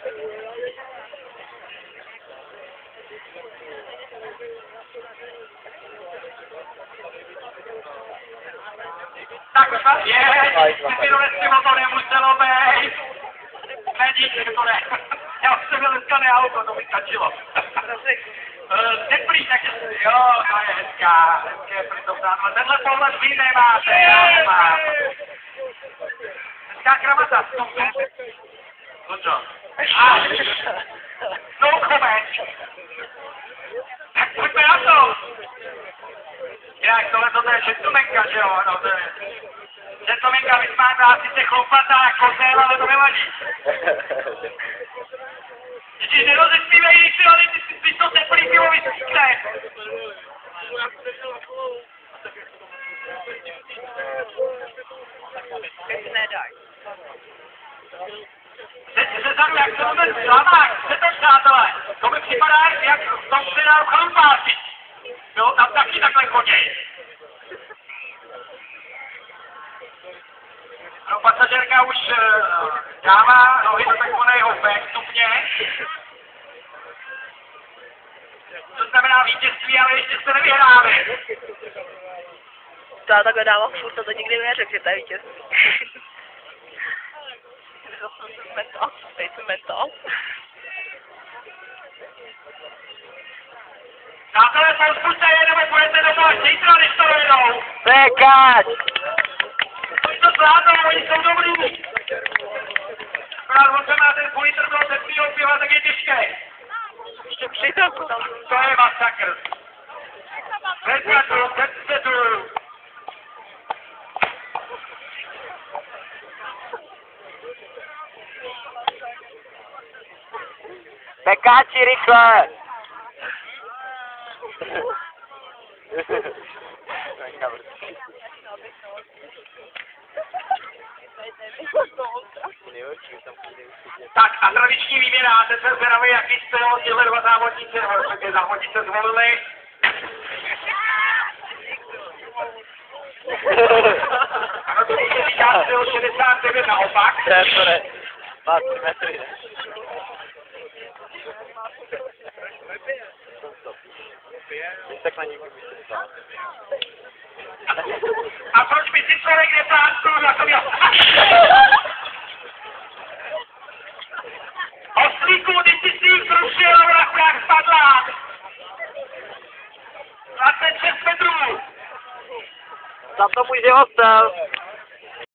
Tak už vás je, ty to nemuselo být. Nedíky, to ne. Já už jsem byl dneska neauto, to mi stačilo. Teplý, takže jo, to je hezká, hezké přitopnáno. Tenhle pohled vy nemáte, já nemám. Hezká kravata, stupně. No co? No comment. Tak pojďme na to. Jinak tohle to je gentlemanka, že jo, no to je. Gentlemanka vysmátá sice chlupatá kozel, ale to nevadí. Když nerozespívej, když to teplý pivo vysvíkne. Zezadu, jak se to ten slavák, chce to přátelé, to mi připadá, jak v tom seriálu Chalupáci. Jo, tam taky takhle choděj. No, pasažérka už dává nohy do takzvaného B stupně. To znamená vítězství, ale ještě se nevyhráme. To já takhle dávám furt, to nikdy neřekl, že to je vítězství. Mental. Přátelé, pouspuďte je, nebo půjdete domů až zítra, když to dojedou. Pekač! Oni to zvládnou, oni jsou dobrý. Akorát on se má ten půl litr toho teplýho piva, tak je těžké. Ještě přitom. To je masakr. Vezme tu. Pekáči, rychle! Tak a tradiční výměna, teď se zvědavý, jaký jste těhle dva závodníci, protože závodníci zvolili. Ano, to se říká styl 69 naopak. To ne. Má 3 metry, ne? Tak na někoho A proč by si člověk neplácnul na tom Oslíku, ty jsi si jich zrušil a vrachu jak spadla. 26 metrů. Za to můj život stel.